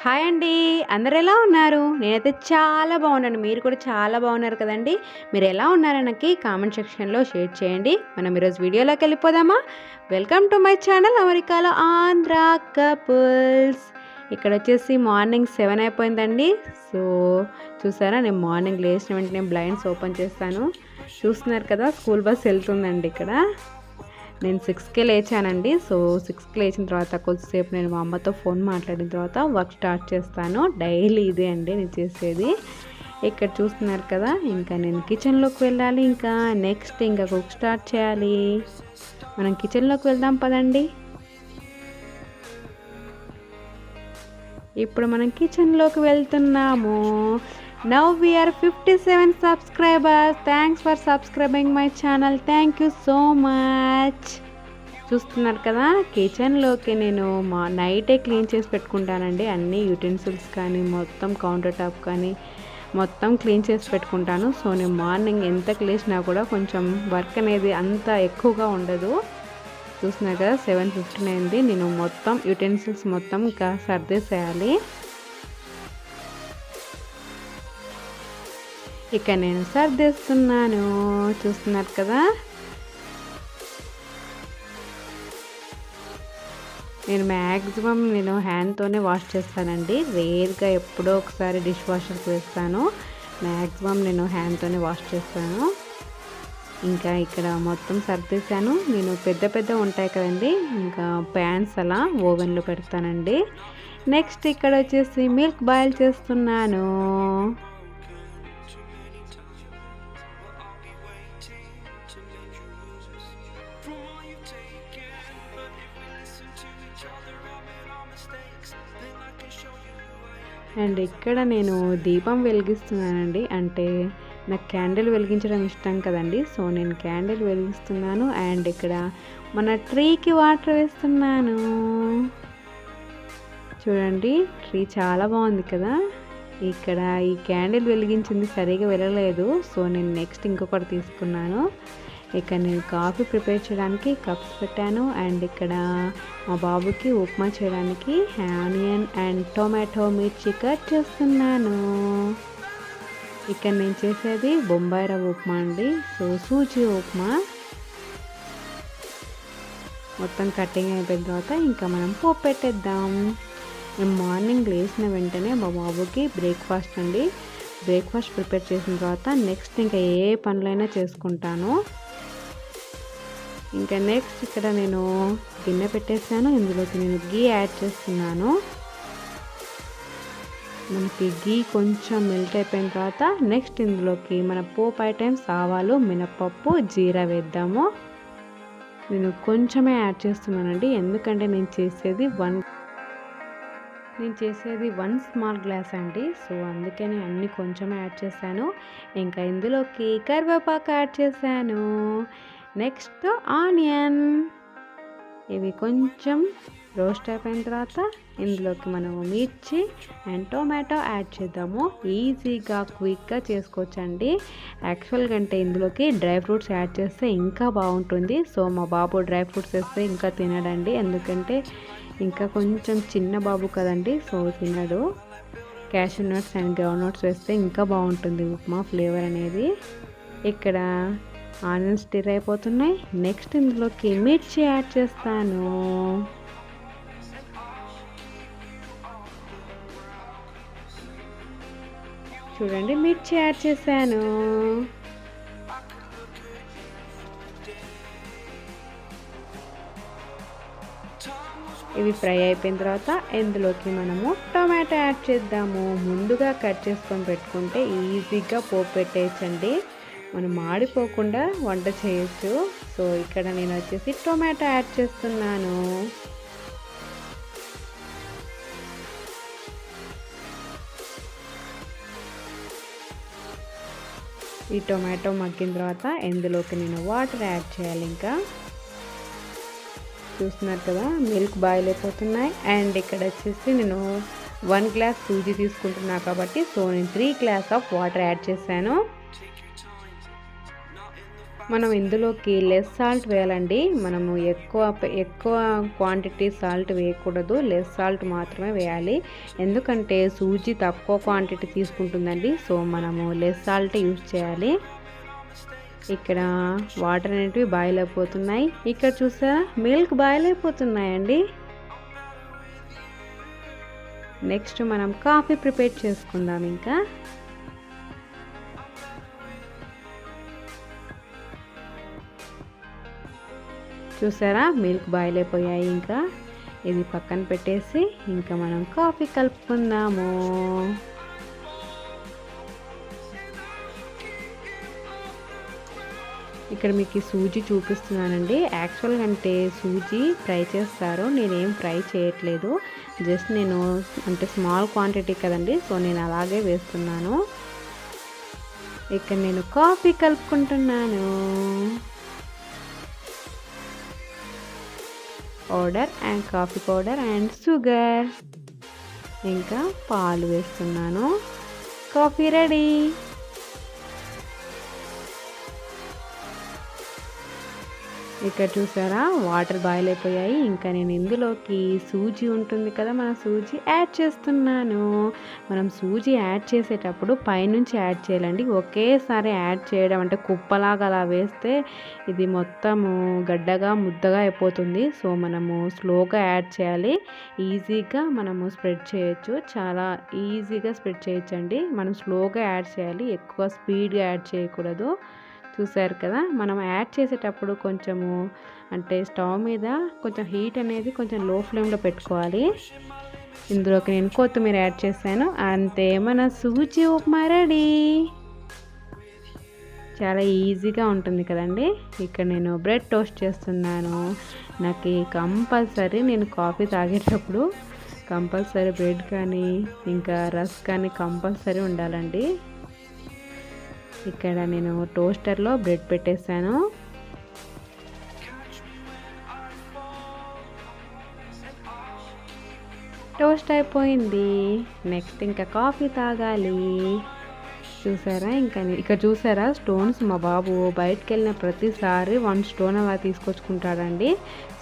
Hi అండి. అందరూ ఎలా ఉన్నారు? నేనైతే చాలా బాగున్నాను. మీరు కూడా చాలా బాగున్నారు కదండీ! మీరు ఎలా ఉన్నారో నాకి కామెంట్ సెక్షన్‌లో షేర్ చేయండి. మనం ఈరోజు వీడియోలోకి వెళ్ళిపోదామా? వెల్కమ్ టు మై ఛానల్ అమెరికాలో ఆంధ్ర కపుల్స్. ఇక్కడ వచ్చేసి మార్నింగ్ 7 అయిపోయిందండి. సో చూసారా, నేను మార్నింగ్ లేచిన వెంటనే బ్లైండ్స్ ఓపెన్ చేస్తాను. చూస్తున్నారు కదా, స్కూల్ బస్ వెళ్తుందండి ఇక్కడ. నేను 6కే లేచానండి. సో 6కి లేచిన తర్వాత కొద్దిసేపు నేను మా అమ్మతో ఫోన్ మాట్లాడిన తర్వాత వర్క్ స్టార్ట్ చేస్తాను. డైలీ ఇదే అండి నేను చేసేది. ఇక్కడ చూస్తున్నారు కదా, ఇంకా నేను కిచెన్లోకి వెళ్ళాలి. ఇంకా నెక్స్ట్ ఇంకా కుక్ స్టార్ట్ చేయాలి. మనం కిచెన్లోకి వెళ్దాం పదండి. ఇప్పుడు మనం కిచెన్లోకి వెళ్తున్నాము. Now we are 57 subscribers. Thanks for subscribing my channel. Thank you so much. చూస్తున్నారు కదా, కిచెన్లోకి నేను నైటే క్లీన్ చేసి పెట్టుకుంటానండి. అన్ని యూటెన్సిల్స్ కానీ మొత్తం కౌంటర్ టాప్ కానీ మొత్తం క్లీన్ చేసి పెట్టుకుంటాను. సో నేను మార్నింగ్ ఎంత లేచినా కూడా కొంచెం వర్క్ అనేది అంత ఎక్కువగా ఉండదు. చూస్తున్నారు కదా, 7:15 అయింది. నేను మొత్తం యూటెన్సిల్స్ మొత్తం ఇంకా సర్దేసేయాలి. ఇక నేను సర్దేస్తున్నాను. చూస్తున్నారు కదా, నేను మ్యాక్సిమం హ్యాండ్తోనే వాష్ చేస్తానండి. రేర్గా ఎప్పుడో ఒకసారి డిష్ వాషర్కి వేస్తాను. మ్యాక్సిమం నేను హ్యాండ్తోనే వాష్ చేస్తాను. ఇంకా ఇక్కడ మొత్తం సర్దేశాను. నేను పెద్ద ఉంటాయి కదండి, ఇంకా ప్యాన్స్ అలా ఓవెన్లో పెడతానండి. నెక్స్ట్ ఇక్కడ వచ్చేసి మిల్క్ బాయిల్ చేస్తున్నాను. అండ్ ఇక్కడ నేను దీపం వెలిగిస్తున్నానండి. అంటే నాకు క్యాండిల్ వెలిగించడం ఇష్టం కదండి. సో నేను క్యాండిల్ వెలిగిస్తున్నాను. అండ్ ఇక్కడ మన ట్రీకి వాటర్ వేస్తున్నాను. చూడండి, ట్రీ చాలా బాగుంది కదా. ఇక్కడ ఈ క్యాండిల్ వెలిగించింది సరిగా వెళ్ళలేదు. సో నేను నెక్స్ట్ ఇంకొకటి తీసుకున్నాను. ఇక్కడ నేను కాఫీ ప్రిపేర్ చేయడానికి కప్స్ పెట్టాను. అండ్ ఇక్కడ మా బాబుకి ఉప్మా చేయడానికి ఆనియన్ అండ్ టొమాటో మిర్చి కట్ చేస్తున్నాను. ఇక్కడ నేను చేసేది బొంబాయి రవ్వ ఉప్మా అండి. సో సూజీ ఉప్మా మొత్తం కటింగ్ అయిపోయిన తర్వాత ఇంకా మనం పోపు పెట్టేద్దాం. నేను మార్నింగ్ లేచిన వెంటనే మా బాబుకి బ్రేక్ఫాస్ట్ అండి. బ్రేక్ఫాస్ట్ ప్రిపేర్ చేసిన తర్వాత నెక్స్ట్ ఇంకా ఏ పనులైనా చేసుకుంటాను. ఇంకా నెక్స్ట్ ఇక్కడ నేను గిన్నె పెట్టేసాను. ఇందులోకి నేను గీ యాడ్ చేస్తున్నాను. మనకి గీ కొంచెం మెల్ట్ అయిపోయిన తర్వాత నెక్స్ట్ ఇందులోకి మన పోపు ఐటమ్స్ ఆవాలు, మినపప్పు, జీరా వేద్దాము. నేను కొంచెమే యాడ్ చేస్తున్నానండి, ఎందుకంటే నేను చేసేది వన్ స్మాల్ గ్లాస్ అండి. సో అందుకని అన్ని కొంచెమే యాడ్ చేశాను. ఇంకా ఇందులోకి కరివేపాకు యాడ్ చేశాను. నెక్స్ట్ ఆనియన్, ఇవి కొంచెం రోస్ట్ అయిపోయిన తర్వాత ఇందులోకి మనము మిర్చి అండ్ టొమాటో యాడ్ చేద్దాము. ఈజీగా క్విక్గా చేసుకోవచ్చండి. యాక్చువల్గా అంటే ఇందులోకి డ్రై ఫ్రూట్స్ యాడ్ చేస్తే ఇంకా బాగుంటుంది. సో మా బాబు డ్రై ఫ్రూట్స్ వేస్తే ఇంకా తినడండి, ఎందుకంటే ఇంకా కొంచెం చిన్న బాబు కదండి. సో తినడు. Cashew nuts and ground nuts వేస్తే ఇంకా బాగుంటుంది ఉప్మా ఫ్లేవర్ అనేది. ఇక్కడ ఆనియన్స్ స్టిర్ అయిపోతున్నాయి. నెక్స్ట్ ఇందులోకి మిర్చి యాడ్ చేస్తాను. చూడండి, మిర్చి యాడ్ చేశాను. ఇవి ఫ్రై అయిపోయిన తర్వాత ఇందులోకి మనము టొమాటో యాడ్ చేద్దాము. ముందుగా కట్ చేసుకొని పెట్టుకుంటే ఈజీగా పోపు పెట్టేయచ్చండి, మనం మాడిపోకుండా వంట చేయొచ్చు. సో ఇక్కడ నేను వచ్చేసి టొమాటో యాడ్ చేస్తున్నాను. ఈ టొమాటో మగ్గిన తర్వాత ఇందులోకి నేను వాటర్ యాడ్ చేయాలి. ఇంకా చూస్తున్నారు కదా, మిల్క్ బాయిల్ అయిపోతున్నాయి. అండ్ ఇక్కడ వచ్చేసి నేను 1 గ్లాస్ సూజీ తీసుకుంటున్నా కాబట్టి సో నేను 3 గ్లాస్ ఆఫ్ వాటర్ యాడ్ చేశాను. మనం ఇందులోకి లెస్ సాల్ట్ వేయాలండి. మనము ఎక్కువ క్వాంటిటీ సాల్ట్ వేయకూడదు. లెస్ సాల్ట్ మాత్రమే వేయాలి. ఎందుకంటే సూజీ తక్కువ క్వాంటిటీ తీసుకుంటుందండి. సో మనము లెస్ సాల్ట్ యూజ్ చేయాలి. ఇక్కడ వాటర్ అనేటివి బాయిల్ అయిపోతున్నాయి. ఇక్కడ చూసారా మిల్క్ బాయిల్ అయిపోతున్నాయండి. నెక్స్ట్ మనం కాఫీ ప్రిపేర్ చేసుకుందాం. ఇంకా చూసారా మిల్క్ బాయిల్ అయిపోయాయి. ఇంకా ఇది పక్కన పెట్టేసి ఇంకా మనం కాఫీ కలుపుకుందాము. ఇక్కడ మీకు సూజీ చూపిస్తున్నానండి. యాక్చువల్గా అంటే సూజీ ఫ్రై చేస్తారు, నేనేం ఫ్రై చేయట్లేదు. జస్ట్ నేను అంటే స్మాల్ క్వాంటిటీ కదండి, సో నేను అలాగే వేస్తున్నాను. ఇక్కడ నేను కాఫీ కలుపుకుంటున్నాను. కాఫీ పౌడర్ అండ్ షుగర్, ఇంకా పాలు వేస్తున్నాను. Coffee ready. ఇక్కడ చూసారా వాటర్ బాయిల్ అయిపోయాయి. ఇంకా నేను ఇందులోకి సూజీ ఉంటుంది కదా, మన సూజీ యాడ్ చేస్తున్నాను. మనం సూజీ యాడ్ చేసేటప్పుడు పైనుంచి యాడ్ చేయాలండి. ఒకేసారి యాడ్ చేయడం అంటే కుప్పలాగా అలా వేస్తే ఇది మొత్తము గడ్డగా ముద్దగా అయిపోతుంది. సో మనము స్లోగా యాడ్ చేయాలి. ఈజీగా మనము స్ప్రెడ్ చేయొచ్చు, చాలా ఈజీగా స్ప్రెడ్ చేయొచ్చండి. మనం స్లోగా యాడ్ చేయాలి, ఎక్కువ స్పీడ్గా యాడ్ చేయకూడదు. చూసారు కదా, మనం యాడ్ చేసేటప్పుడు కొంచెము అంటే స్టవ్ మీద కొంచెం హీట్ అనేది కొంచెం లో ఫ్లేమ్లో పెట్టుకోవాలి. ఇందులోకి నేను కొత్తిమీర యాడ్ చేశాను. అంతే, మన సూజీ ఉప్మా రెడీ. చాలా ఈజీగా ఉంటుంది కదండి. ఇక్కడ నేను బ్రెడ్ టోస్ట్ చేస్తున్నాను. నాకు కంపల్సరీ నేను కాఫీ తాగేటప్పుడు కంపల్సరీ బ్రెడ్ కానీ ఇంకా రస్క్ కానీ కంపల్సరీ ఉండాలండి. ఇక్కడ నేను టోస్టర్లో బ్రెడ్ పెట్టేశాను. టోస్ట్ అయిపోయింది. నెక్స్ట్ ఇంకా కాఫీ తాగాలి. చూసారా, ఇంకా ఇక్కడ చూసారా స్టోన్స్, మా బాబు బయటకు వెళ్ళిన ప్రతిసారి 1 స్టోన్ అలా తీసుకొచ్చుకుంటాడండి.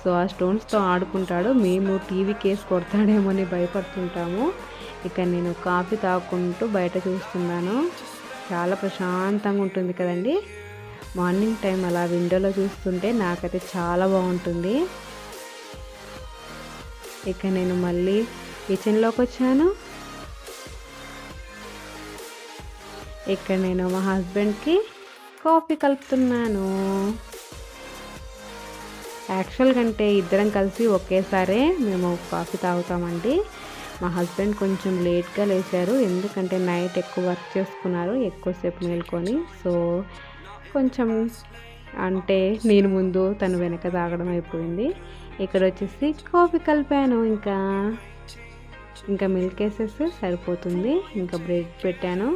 సో ఆ స్టోన్స్తో ఆడుకుంటాడు. మేము టీవీ కేసు కొడతాడేమో అని భయపడుతుంటాము. ఇక్కడ నేను కాఫీ తాగుకుంటూ బయట చూస్తున్నాను. చాలా ప్రశాంతంగా ఉంటుంది కదండి. మార్నింగ్ టైం అలా విండోలో చూస్తుంటే నాకైతే చాలా బాగుంటుంది. ఇక నేను మళ్ళీ కిచెన్లోకి వచ్చాను. ఇక్కడ నేను మా హస్బెండ్కి కాఫీ కలుపుతున్నాను. యాక్చువల్గా అంటే ఇద్దరం కలిసి ఒకేసారి మేము కాఫీ తాగుతామండి. మా హస్బెండ్ కొంచెం లేట్గా లేచారు, ఎందుకంటే నైట్ ఎక్కువ వర్క్ చేసుకున్నారు, ఎక్కువసేపు మేల్కొని. సో కొంచెం అంటే నేను ముందు తను వెనక తాగడం అయిపోయింది. ఇక్కడ వచ్చేసి కాఫీ కలిపాను. ఇంకా మిల్క్ వేసేసి సరిపోతుంది. ఇంకా బ్రెడ్ పెట్టాను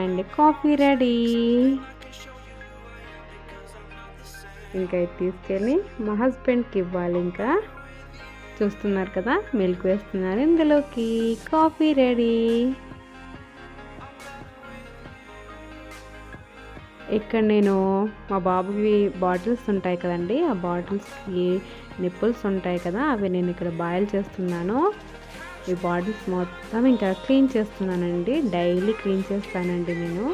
అండ్ కాఫీ రెడీ. ఇంకా తీసుకెళ్ళి మా హస్బెండ్కి ఇవ్వాలి. ఇంకా చూస్తున్నారు కదా, మిల్క్ వేస్తున్నారు ఇందులోకి. Coffee ready. ఇక్కడ నేను మా బాబువి బాటిల్స్ ఉంటాయి కదండి, ఆ బాటిల్స్కి నిప్పుల్స్ ఉంటాయి కదా, అవి నేను ఇక్కడ బాయిల్ చేస్తున్నాను. ఈ బాటిల్స్ మొత్తం ఇంకా క్లీన్ చేస్తున్నానండి. డైలీ క్లీన్ చేస్తానండి నేను.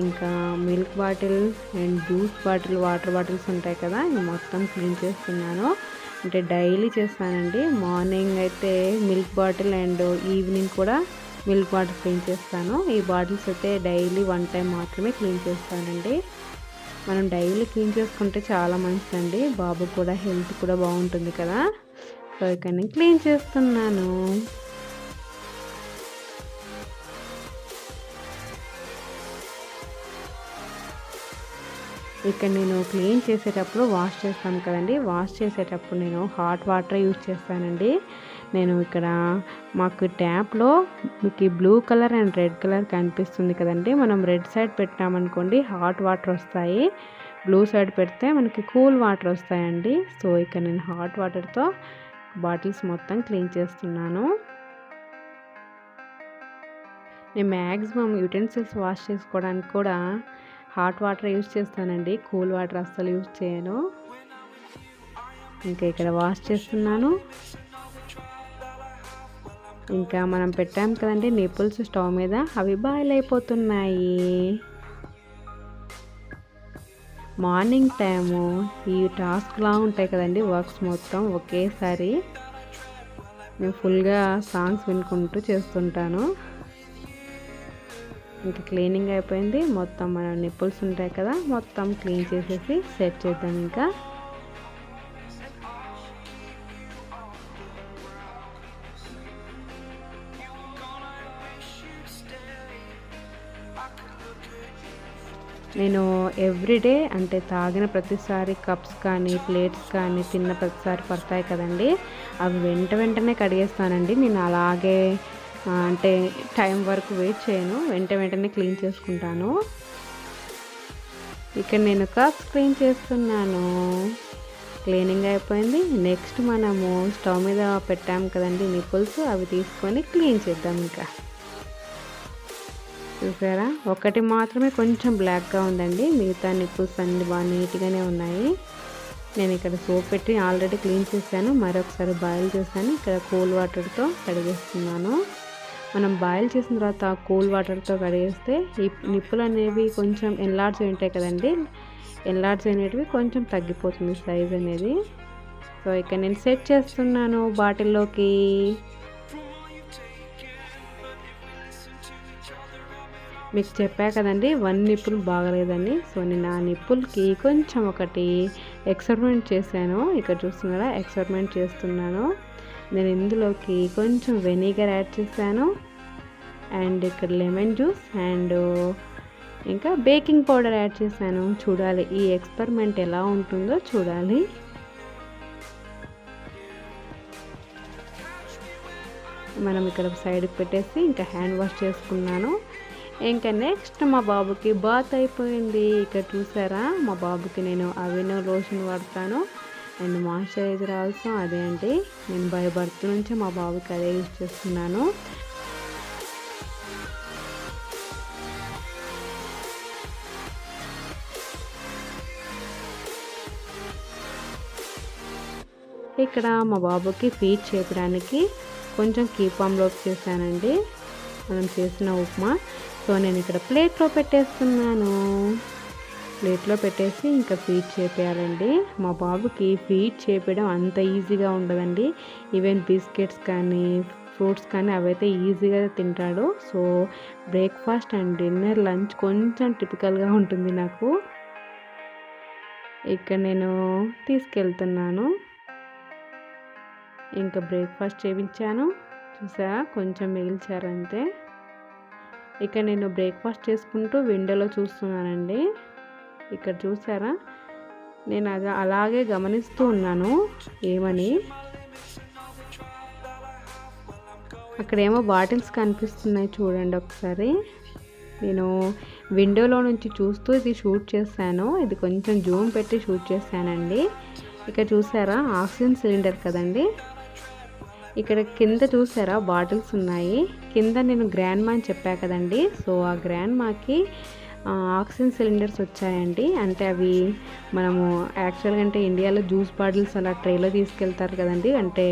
ఇంకా milk bottle and juice bottle, water bottles ఉంటాయి కదా, ఇవి మొత్తం క్లీన్ చేస్తున్నాను. అంటే డైలీ చేస్తానండి. మార్నింగ్ అయితే మిల్క్ బాటిల్ అండ్ ఈవినింగ్ కూడా మిల్క్ బాటిల్ క్లీన్ చేస్తాను. ఈ బాటిల్స్ అయితే డైలీ 1 టైం మాత్రమే క్లీన్ చేస్తానండి. మనం డైలీ క్లీన్ చేసుకుంటే చాలా మంచిదండి. బాబు కూడా హెల్త్ కూడా బాగుంటుంది కదా. సో ఇక్కడ నేను క్లీన్ చేస్తున్నాను. ఇక్కడ నేను క్లీన్ చేసేటప్పుడు వాష్ చేస్తాను కదండి, వాష్ చేసేటప్పుడు నేను హాట్ వాటర్ యూజ్ చేస్తానండి. నేను ఇక్కడ మాకు ట్యాప్లో మీకు blue colour and red colour కనిపిస్తుంది కదండి, మనం రెడ్ సైడ్ పెట్టామనుకోండి హాట్ వాటర్ వస్తాయి, బ్లూ సైడ్ పెడితే మనకి కూల్ వాటర్ వస్తాయండి. సో ఇక్కడ నేను హాట్ వాటర్తో బాటిల్స్ మొత్తం క్లీన్ చేస్తున్నాను. నేను మ్యాక్సిమం యుటెన్సిల్స్ వాష్ చేసుకోవడానికి కూడా హాట్ వాటర్ యూజ్ చేస్తానండి, కూల్ వాటర్ అస్సలు యూజ్ చేయను. ఇంకా ఇక్కడ వాష్ చేస్తున్నాను. ఇంకా మనం పెట్టాం కదండి నిప్పుల్స్ స్టవ్ మీద, అవి బాయిల్ అయిపోతున్నాయి. మార్నింగ్ టైము ఈ టాస్క్లా ఉంటాయి కదండి వర్క్స్ మొత్తం ఒకేసారి. నేను ఫుల్గా సాంగ్స్ వినుకుంటూ చేస్తుంటాను. ఇంకా క్లీనింగ్ అయిపోయింది. మొత్తం మన నిప్పుల్స్ ఉంటాయి కదా, మొత్తం క్లీన్ చేసేసి సెట్ చేద్దాం. ఇంకా నేను ఎవ్రీడే అంటే తాగిన ప్రతిసారి కప్స్ కానీ ప్లేట్స్ కానీ తిన్న ప్రతిసారి పడతాయి కదండి, అవి వెంటనే కడిగేస్తానండి. నేను అలాగే అంటే టైం వరకు వెయిట్ చేయను, వెంటనే క్లీన్ చేసుకుంటాను. ఇక్కడ నేను కప్స్ క్లీన్ చేస్తున్నాను. క్లీనింగ్ అయిపోయింది. నెక్స్ట్ మనము స్టవ్ మీద పెట్టాము కదండి నిప్పుల్స్, అవి తీసుకొని క్లీన్ చేద్దాం. ఇంకా చూసారా, ఒకటి మాత్రమే కొంచెం బ్లాక్గా ఉందండి, మిగతా నిప్పుల్స్ అన్ని బాగా నీట్గానే ఉన్నాయి. నేను ఇక్కడ సోప్ పెట్టి ఆల్రెడీ క్లీన్ చేశాను, మరొకసారి బాయిల్ చేశాను. ఇక్కడ కూల్ వాటర్తో కడిగేస్తున్నాను. మనం బాయిల్ చేసిన తర్వాత కూల్ వాటర్తో కడిగేస్తే ఈ నిప్పులు అనేవి కొంచెం ఎన్లార్జ్ ఉంటాయి కదండి, ఎన్లార్జ్ అనేటివి కొంచెం తగ్గిపోతుంది సైజ్ అనేది. సో ఇక్కడ నేను సెట్ చేస్తున్నాను బాటిల్లోకి. మీకు చెప్పా కదండి 1 నిప్పుల్ బాగలేదని. సో నేను ఆ నిప్పుల్కి కొంచెం ఒకటి ఎక్స్పెరిమెంట్ చేశాను. ఇక్కడ చూస్తున్నారా, ఎక్స్పెరిమెంట్ చేస్తున్నాను. నేను ఇందులోకి కొంచెం వెనిగర్ యాడ్ చేశాను, అండ్ ఇక్కడ లెమన్ జ్యూస్ అండ్ ఇంకా బేకింగ్ పౌడర్ యాడ్ చేశాను. చూడాలి ఈ ఎక్స్పెరిమెంట్ ఎలా ఉంటుందో చూడాలి. మనం ఇక్కడ సైడ్కి పెట్టేసి ఇంకా హ్యాండ్ వాష్ చేసుకున్నాను. ఇంకా నెక్స్ట్ మా బాబుకి బాత్ అయిపోయింది. ఇక్కడ చూసారా, మా బాబుకి నేను అవినో లోషన్ వాడతాను అండ్ మాయిశ్చరైజర్ ఆల్సో అదే అండి. నేను బై బర్త్ నుంచి మా బాబుకి అదే యూజ్ చేస్తున్నాను. ఇక్కడ మా బాబుకి ఫీడ్ చేయడానికి కొంచెం కీపాంలోకి చేశానండి, మనం చేసిన ఉప్మా. సో నేను ఇక్కడ ప్లేట్లో పెట్టేస్తున్నాను. ప్లేట్లో పెట్టేసి ఇంకా ఫీడ్ చేపేయాలండి. మా బాబుకి ఫీడ్ చేపడం అంత ఈజీగా ఉండదండి. ఈవెన్ బిస్కెట్స్ కానీ ఫ్రూట్స్ కానీ అవైతే ఈజీగా తింటాడు. So breakfast and dinner lunch కొంచెం టిపికల్గా ఉంటుంది నాకు. ఇక్కడ నేను తీసుకెళ్తున్నాను. ఇంకా బ్రేక్ఫాస్ట్ చేయించాను. చూసారా, కొంచెం మిగిల్చారంతే. ఇక్కడ నేను బ్రేక్ఫాస్ట్ చేసుకుంటూ విండోలో చూస్తున్నానండి. ఇక్కడ చూసారా, నేను అది అలాగే గమనిస్తూ ఉన్నాను ఏమని. అక్కడేమో బాటిల్స్ కనిపిస్తున్నాయి చూడండి ఒకసారి. నేను విండోలో నుంచి చూస్తూ ఇది షూట్ చేశాను. ఇది కొంచెం జూమ్ పెట్టి షూట్ చేశానండి. ఇక్కడ చూసారా, ఆక్సిజన్ సిలిండర్ కదండి. ఇక్కడ కింద చూసారా బాటిల్స్ ఉన్నాయి. కింద నేను గ్రాండ్ మా అని చెప్పా కదండి. సో ఆ గ్రాండ్ మాకి ఆక్సిజన్ సిలిండర్స్ వచ్చాయండి. అంటే అవి మనము యాక్చువల్గా అంటే ఇండియాలో జ్యూస్ బాటిల్స్ అలా ట్రేలో తీసుకెళ్తారు కదండి, అంటే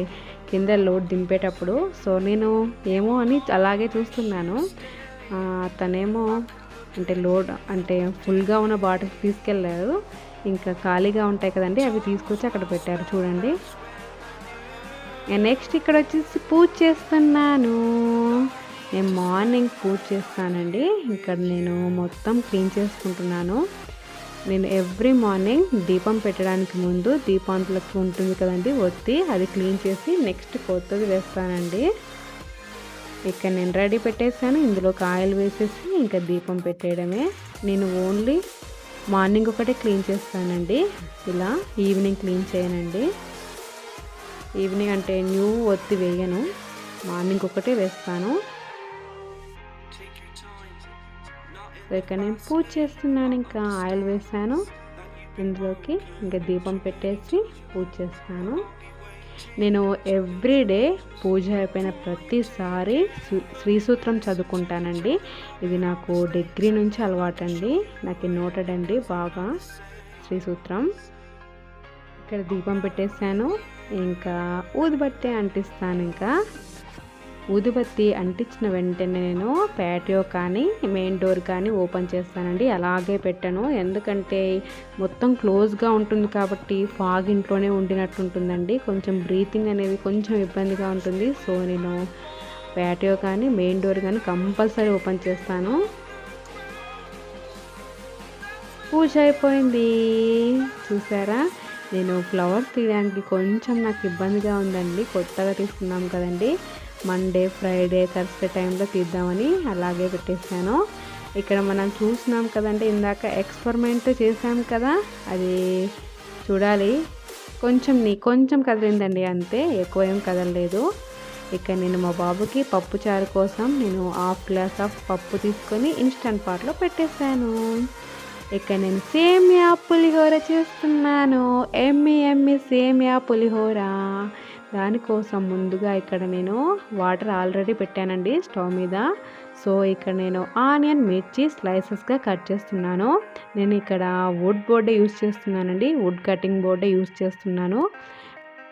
కింద లోడ్ దింపేటప్పుడు. సో నేను ఏమో అని అలాగే చూస్తున్నాను. తనేమో అంటే లోడ్ అంటే ఫుల్గా ఉన్న బాటిల్స్ తీసుకెళ్ళారు, ఇంకా ఖాళీగా ఉంటాయి కదండి అవి తీసుకొచ్చి అక్కడ పెట్టారు చూడండి. నెక్స్ట్ ఇక్కడ వచ్చేసి పూజ చేస్తున్నాను. నేను మార్నింగ్ పూజ చేస్తానండి. ఇక్కడ నేను మొత్తం క్లీన్ చేసుకుంటున్నాను. నేను ఎవ్రీ మార్నింగ్ దీపం పెట్టడానికి ముందు దీపాంతులకు ఉంటుంది కదండి ఒత్తి, అది క్లీన్ చేసి నెక్స్ట్ కొత్తది వేస్తానండి. ఇక్కడ నేను రెడీ పెట్టేసాను. ఇందులోకి ఆయిల్ వేసేసి ఇంకా దీపం పెట్టేయడమే. నేను ఓన్లీ మార్నింగ్ ఒకటే క్లీన్ చేస్తానండి, ఇలా ఈవినింగ్ క్లీన్ చేయనండి. ఈవినింగ్ అంటే న్యూ ఒత్తి వేయను, మార్నింగ్ ఒకటే వేస్తాను. ఇక్కడ నేను పూజ చేస్తున్నాను. ఇంకా ఆయిల్ వేసాను ఇందులోకి, ఇంకా దీపం పెట్టేసి పూజ చేస్తాను. నేను ఎవ్రీడే పూజ అయిపోయిన ప్రతిసారి శ్రీ సూత్రం చదువుకుంటానండి. ఇది నాకు డిగ్రీ నుంచి అలవాటండి. నాకు నోటెడ్ అండి బాగా శ్రీ సూత్రం. ఇక్కడ దీపం పెట్టేశాను. ఇంకా ఊదుబత్తి అంటిస్తాను. ఇంకా ఊదుబత్తి అంటించిన వెంటనే నేను ప్యాటియో కానీ మెయిన్ డోర్ కానీ ఓపెన్ చేస్తానండి. అలాగే పెట్టాను, ఎందుకంటే మొత్తం క్లోజ్గా ఉంటుంది కాబట్టి ఫాగ్ ఇంట్లోనే ఉండినట్టు ఉంటుందండి. కొంచెం బ్రీతింగ్ అనేది కొంచెం ఇబ్బందిగా ఉంటుంది. సో నేను ప్యాటియో కానీ మెయిన్ డోర్ కానీ కంపల్సరీ ఓపెన్ చేస్తాను. పూజ అయిపోయింది చూసారా. నేను ఫ్లవర్స్ తీయడానికి కొంచెం నాకు ఇబ్బందిగా ఉందండి. కొత్తగా తీసుకున్నాం కదండి. మండే, ఫ్రైడే, థర్స్డే టైంలో తీద్దామని అలాగే పెట్టేశాను. ఇక్కడ మనం చూసినాం కదండి, ఇందాక ఎక్స్పెరిమెంట్ చేసాం కదా, అది చూడాలి. కొంచెం కదిలిందండి అంతే, ఎక్కువ ఏం కదలలేదు. ఇక్కడ నేను మా బాబుకి పప్పు చారు కోసం నేను 1/2 గ్లాస్ ఆఫ్ పప్పు తీసుకొని ఇన్స్టంట్ పాట్లో పెట్టేశాను. ఇక్కడ నేను సేమియా పులిహోర చేస్తున్నాను. ఎమ్మి సేమియా పులిహోర. దానికోసం ముందుగా ఇక్కడ నేను వాటర్ ఆల్రెడీ పెట్టానండి స్టవ్ మీద. సో ఇక్కడ నేను ఆనియన్, మిర్చి స్లైసెస్గా కట్ చేస్తున్నాను. నేను ఇక్కడ వుడ్ బోర్డే యూస్ చేస్తున్నానండి. వుడ్ కటింగ్ బోర్డే యూస్ చేస్తున్నాను.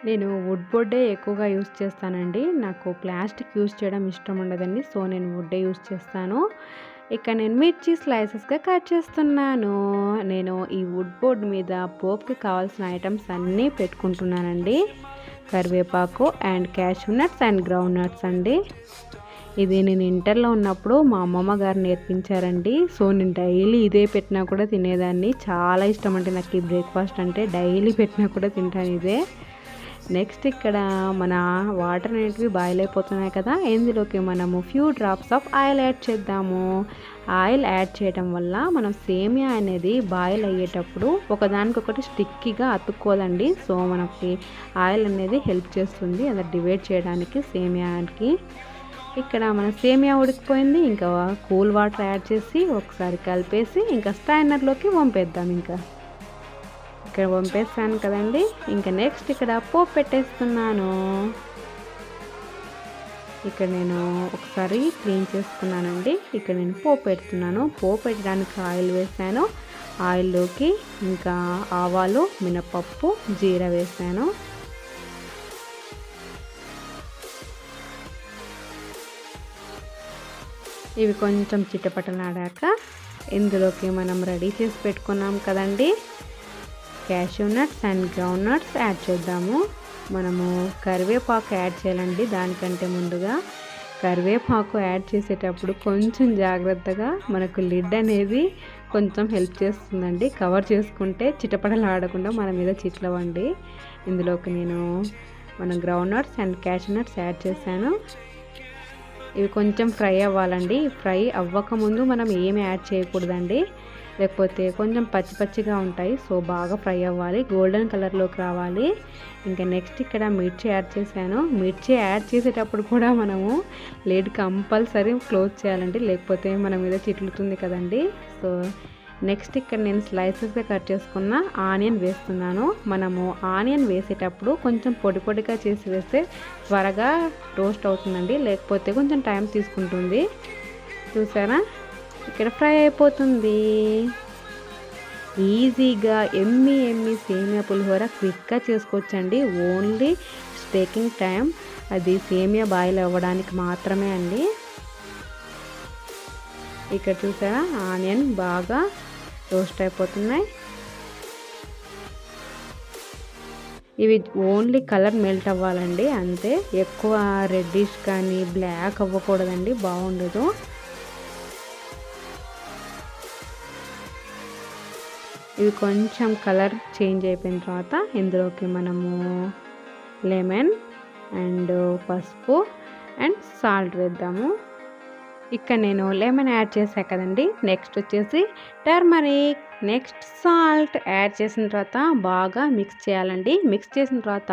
నేను వుడ్ బోర్డే ఎక్కువగా యూస్ చేస్తానండి. నాకు ప్లాస్టిక్ యూస్ చేయడం ఇష్టం ఉండదండి. సో నేను వుడ్డే యూస్ చేస్తాను. ఇక్కడ నేను మిర్చి స్లైసెస్గా కట్ చేస్తున్నాను. నేను ఈ వుడ్ బోర్డ్ మీద పోపుకి కావాల్సిన ఐటమ్స్ అన్నీ పెట్టుకుంటున్నానండి. కరివేపాకు and cashew nuts and ground nuts అండి. ఇది నేను ఇంటర్లో ఉన్నప్పుడు మా అమ్మమ్మ గారు నేర్పించారండి. సో నేను డైలీ ఇదే పెట్టినా కూడా తినేదాన్ని. చాలా ఇష్టం అంటే నాకు ఈ బ్రేక్ఫాస్ట్ అంటే, డైలీ పెట్టినా కూడా తింటాను ఇదే. నెక్స్ట్ ఇక్కడ మన వాటర్ అనేటివి బాయిల్ అయిపోతున్నాయి కదా, ఇందులోకి మనము few drops of oil add చేద్దాము. ఆయిల్ యాడ్ చేయడం వల్ల మనం సేమియా అనేది బాయిల్ అయ్యేటప్పుడు ఒకదానికొకటి స్టిక్కీగా అతుక్కోదండి. సో మనకి ఆయిల్ అనేది హెల్ప్ చేస్తుంది అది డివైడ్ చేయడానికి సేమియాకి. ఇక్కడ మన సేమియా ఉడికిపోయింది. ఇంకా కూల్ వాటర్ యాడ్ చేసి ఒకసారి కలిపేసి ఇంకా స్టైనర్లోకి వంపేద్దాం. ఇంకా ఇక్కడ వంపేస్తాను కదండి. ఇంకా నెక్స్ట్ ఇక్కడ పోపు పెట్టేస్తున్నాను. ఇక్కడ నేను ఒకసారి క్లీన్ చేసుకున్నానండి. ఇక్కడ నేను పోపు పెడుతున్నాను. పోపు పెట్టడానికి ఆయిల్ వేసాను. ఆయిల్లోకి ఇంకా ఆవాలు, మినపప్పు, జీరా వేసాను. ఇవి కొంచెం చిటపటలాడాక ఇందులోకి మనం రెడీ చేసి పెట్టుకున్నాం కదండి cashew nuts and ground nuts add చేద్దాము. మనము కరివేపాకు యాడ్ చేయాలండి. దానికంటే ముందుగా కరివేపాకు యాడ్ చేసేటప్పుడు కొంచెం జాగ్రత్తగా మనకు లిడ్ అనేది కొంచెం హెల్ప్ చేస్తుందండి. కవర్ చేసుకుంటే చిటపటలు ఆడకుండా మన మీద చిట్లవండి. ఇందులోకి నేను ground nuts and cashew nuts add చేశాను. ఇవి కొంచెం ఫ్రై అవ్వాలండి. ఫ్రై అవ్వకముందు మనం ఏమి యాడ్ చేయకూడదండి, లేకపోతే కొంచెం పచ్చిగా ఉంటాయి. సో బాగా ఫ్రై అవ్వాలి, గోల్డెన్ కలర్లోకి రావాలి. ఇంకా నెక్స్ట్ ఇక్కడ మిర్చి యాడ్ చేశాను. మిర్చి యాడ్ చేసేటప్పుడు కూడా మనము లిడ్ కంపల్సరీ క్లోజ్ చేయాలండి, లేకపోతే మన మీద చిట్లుతుంది కదండి. సో నెక్స్ట్ ఇక్కడ నేను స్లైసెస్గా కట్ చేసుకున్న ఆనియన్ వేస్తున్నాను. మనము ఆనియన్ వేసేటప్పుడు కొంచెం పొడిగా చేసి వేస్తే త్వరగా రోస్ట్ అవుతుందండి, లేకపోతే కొంచెం టైం తీసుకుంటుంది. చూసారా, ఇక్కడ ఫ్రై అయిపోతుంది. ఈజీగా ఎమ్మి సేమియా పులిహోర క్విక్గా చేసుకోవచ్చండి. ఓన్లీ టేకింగ్ టైం అది సేమియా బాయిల్ అవ్వడానికి మాత్రమే అండి. ఇక్కడ చూసారా, ఆనియన్ బాగా రోస్ట్ అయిపోతున్నాయి. ఇవి ఓన్లీ కలర్ మెల్ట్ అవ్వాలండి అంతే. ఎక్కువ రెడ్డిష్ కానీ బ్లాక్ అవ్వకూడదండి, బాగుండదు. ఇవి కొంచెం కలర్ చేంజ్ అయిపోయిన తర్వాత ఇందులోకి మనము లెమన్ అండ్ పసుపు అండ్ సాల్ట్ వేద్దాము. ఇక్కడ నేను లెమన్ యాడ్ చేసా కదండి. నెక్స్ట్ వచ్చేసి టర్మరిక్, నెక్స్ట్ సాల్ట్ యాడ్ చేసిన తర్వాత బాగా మిక్స్ చేయాలండి. మిక్స్ చేసిన తర్వాత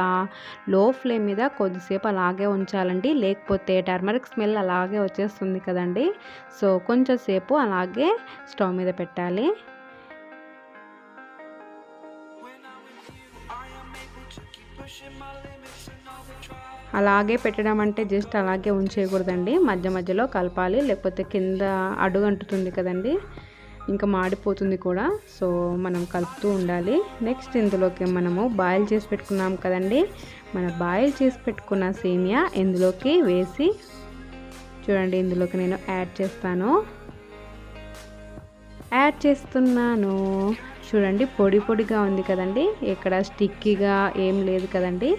లో ఫ్లేమ్ మీద కొద్దిసేపు అలాగే ఉంచాలండి, లేకపోతే టర్మరిక్ స్మెల్ అలాగే వచ్చేస్తుంది కదండి. సో కొంచెం సేపు అలాగే స్టవ్ మీద పెట్టాలి. అలాగే పెట్టడం అంటే జస్ట్ అలాగే ఉంచేయకూడదండి, మధ్య మధ్యలో కలపాలి, లేకపోతే కింద అడుగు అంటుతుంది కదండి, ఇంకా మాడిపోతుంది కూడా. సో మనం కలుపుతూ ఉండాలి. నెక్స్ట్ ఇందులోకి మనము బాయిల్ చేసి పెట్టుకున్నాం కదండి, మన బాయిల్ చేసి పెట్టుకున్న సేమియా ఇందులోకి వేసి చూడండి, ఇందులోకి నేను యాడ్ చేస్తున్నాను. చూడండి పొడి పొడిగా ఉంది కదండి, ఇక్కడ స్టిక్కీగా ఏం లేదు కదండి,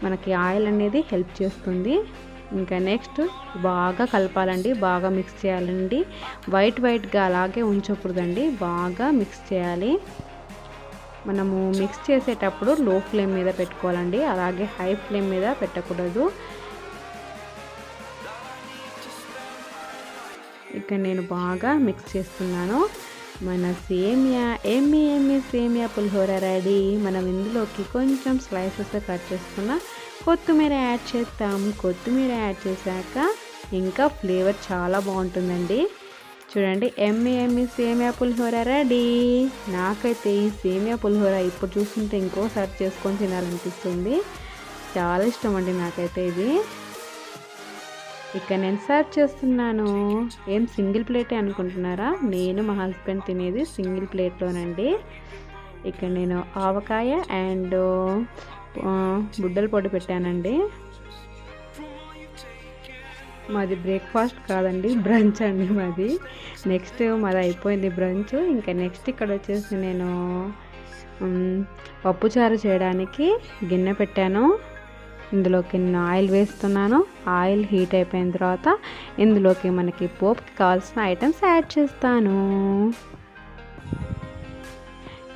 మనకి ఆయిల్ అనేది హెల్ప్ చేస్తుంది. ఇంకా నెక్స్ట్ బాగా కలపాలండి, బాగా మిక్స్ చేయాలండి, వైట్గా అలాగే ఉంచకూడదండి, బాగా మిక్స్ చేయాలి. మనము మిక్స్ చేసేటప్పుడు లో ఫ్లేమ్ మీద పెట్టుకోవాలండి, అలాగే హై ఫ్లేమ్ మీద పెట్టకూడదు. ఇక్కడ నేను బాగా మిక్స్ చేస్తున్నాను. మన సేమియా ఎమ్మి సేమియా పులిహోర రెడీ. మనం ఇందులోకి కొంచెం స్లైసెస్ కట్ చేసుకున్న కొత్తిమీర యాడ్ చేస్తాం. కొత్తిమీర యాడ్ చేశాక ఇంకా ఫ్లేవర్ చాలా బాగుంటుందండి. చూడండి, ఎమ్మి సేమియా పులిహోర రెడీ. నాకైతే ఈ సేమియా పులిహోర ఇప్పుడు చూస్తుంటే ఇంకోసారి చేసుకొని తినాలనిపిస్తుంది, చాలా ఇష్టం అండి నాకైతే ఇది. ఇక్కడ నేను సర్వ్ చేస్తున్నాను. ఏం సింగిల్ ప్లేటే అనుకుంటున్నారా? నేను మా హస్బెండ్ తినేది సింగిల్ ప్లేట్లోనండి. ఇక్కడ నేను ఆవకాయ అండ్ బుడ్డల పొడి పెట్టానండి. మాది బ్రేక్ఫాస్ట్ కాదండి, బ్రంచ్ అండి మాది. నెక్స్ట్ మాది అయిపోయింది బ్రంచ్. ఇంకా నెక్స్ట్ ఇక్కడ వచ్చేసి నేను పప్పుచారు చేయడానికి గిన్నె పెట్టాను. ఇందులోకి నేను ఆయిల్ వేస్తున్నాను. ఆయిల్ హీట్ అయిపోయిన తర్వాత ఇందులోకి మనకి పోపుకి కావాల్సిన ఐటమ్స్ యాడ్ చేస్తాను.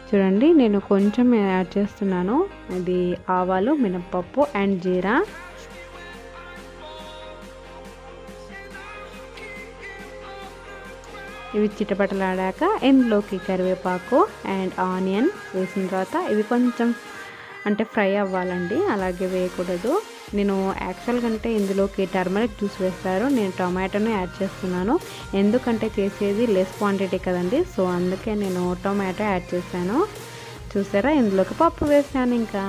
చూడండి, నేను కొంచెం యాడ్ చేస్తున్నాను. ఇది ఆవాలు, మినపప్పు అండ్ జీరా. ఇవి చిటపటలాడాక ఇందులోకి కరివేపాకు అండ్ ఆనియన్ వేసిన తర్వాత ఇవి కొంచెం అంటే ఫ్రై అవ్వాలండి, అలాగే వేయకూడదు. నేను యాక్చువల్గా అంటే ఇందులోకి టర్మరిక్ జ్యూస్ వేస్తారు, నేను టొమాటోని యాడ్ చేస్తున్నాను. ఎందుకంటే చేసేది లెస్ క్వాంటిటీ కదండి, సో అందుకే నేను టొమాటో యాడ్ చేశాను. చూసారా, ఇందులోకి పప్పు వేసాను. ఇంకా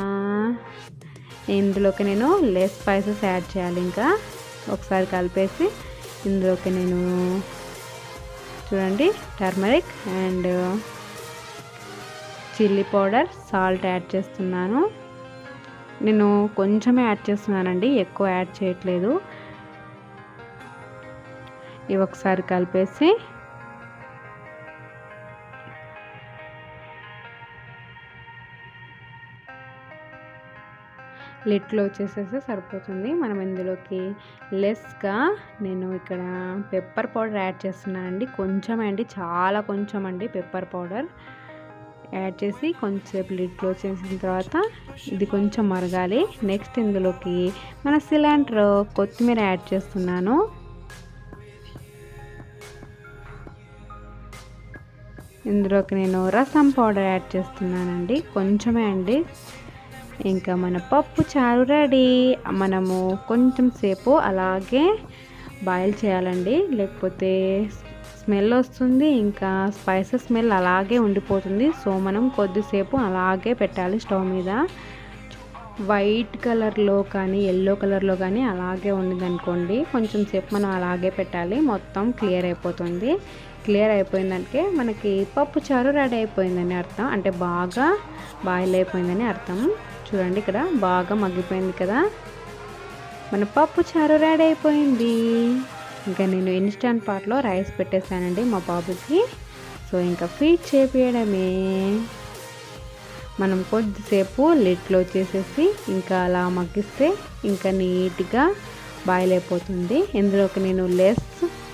ఇందులోకి నేను లెస్ స్పైసెస్ యాడ్ చేయాలి. ఇంకా ఒకసారి కలిపేసి ఇందులోకి నేను చూడండి turmeric and chilli powder, salt add చేస్తున్నాను. నేను కొంచెమే యాడ్ చేస్తున్నానండి, ఎక్కువ యాడ్ చేయట్లేదు. ఇవి ఒకసారి కలిపేసి లిట్లో వచ్చేసేసి సరిపోతుంది. మనం ఇందులోకి లెస్గా నేను ఇక్కడ పెప్పర్ పౌడర్ యాడ్ చేస్తున్నానండి, కొంచెం అండి, చాలా కొంచెం అండి పెప్పర్ పౌడర్ యాడ్ చేసి కొంచెంసేపు లిడ్ క్లోజ్ చేసిన తర్వాత ఇది కొంచెం మరగాలి. నెక్స్ట్ ఇందులోకి మన సిలిండర్ కొత్తిమీర యాడ్ చేస్తున్నాను. ఇందులోకి నేను రసం పౌడర్ యాడ్ చేస్తున్నానండి, కొంచెమే అండి. ఇంకా మన పప్పు చారు రెడీ. మనము కొంచెం సేపు అలాగే బాయిల్ చేయాలండి, లేకపోతే స్మెల్ వస్తుంది, ఇంకా స్పైసెస్ స్మెల్ అలాగే ఉండిపోతుంది. సో మనం కొద్దిసేపు అలాగే పెట్టాలి స్టవ్ మీద. వైట్ కలర్లో కానీ ఎల్లో కలర్లో కానీ అలాగే ఉండిందనుకోండి, కొంచెం సేపు మనం అలాగే పెట్టాలి, మొత్తం క్లియర్ అయిపోతుంది. క్లియర్ అయిపోయిందంటే మనకి పప్పు చారు రెడీ అయిపోయిందని అర్థం, అంటే బాగా బాయిల్ అయిపోయిందని అర్థం. చూడండి, ఇక్కడ బాగా మగ్గిపోయింది కదా, మన పప్పు చారు రెడీ అయిపోయింది. ఇంకా నేను ఇన్స్టంట్ పాట్లో రైస్ పెట్టేశానండి మా బాబుకి. సో ఇంకా ఫీడ్ చేపియడమే. మనం కొద్దిసేపు లిట్లో చేసేసి ఇంకా అలా మగ్గిస్తే ఇంకా నీట్గా బాయిల్ అయిపోతుంది. ఇందులోకి నేను లెస్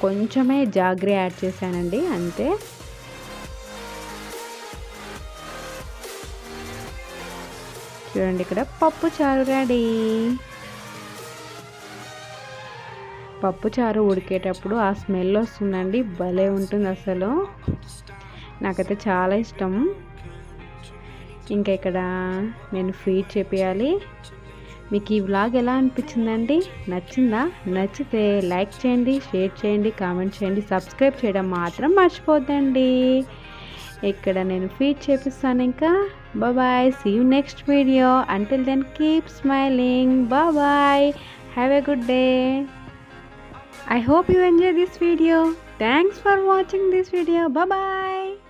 కొంచెమే జాగ్రీ యాడ్ చేశానండి, అంతే. చూడండి, ఇక్కడ పప్పు చారు రెడీ. పప్పు చారు ఉడికేటప్పుడు ఆ స్మెల్ వస్తుందండి, భలే ఉంటుంది అసలు, నాకైతే చాలా ఇష్టం. ఇంకా ఇక్కడ నేను ఫీడ్ చేపియాలి. మీకు ఈ వ్లాగ్ ఎలా అనిపించిందండి? నచ్చిందా? నచ్చితే లైక్ చేయండి, షేర్ చేయండి, కామెంట్ చేయండి, సబ్స్క్రైబ్ చేయడం మాత్రం మర్చిపోద్దండి. ఇక్కడ నేను ఫీడ్ చేపిస్తాను. ఇంకా Bye bye. See you next video. Until then, keep smiling. Bye bye. Have a good day. I hope you enjoy this video. Thanks for watching this video. Bye bye.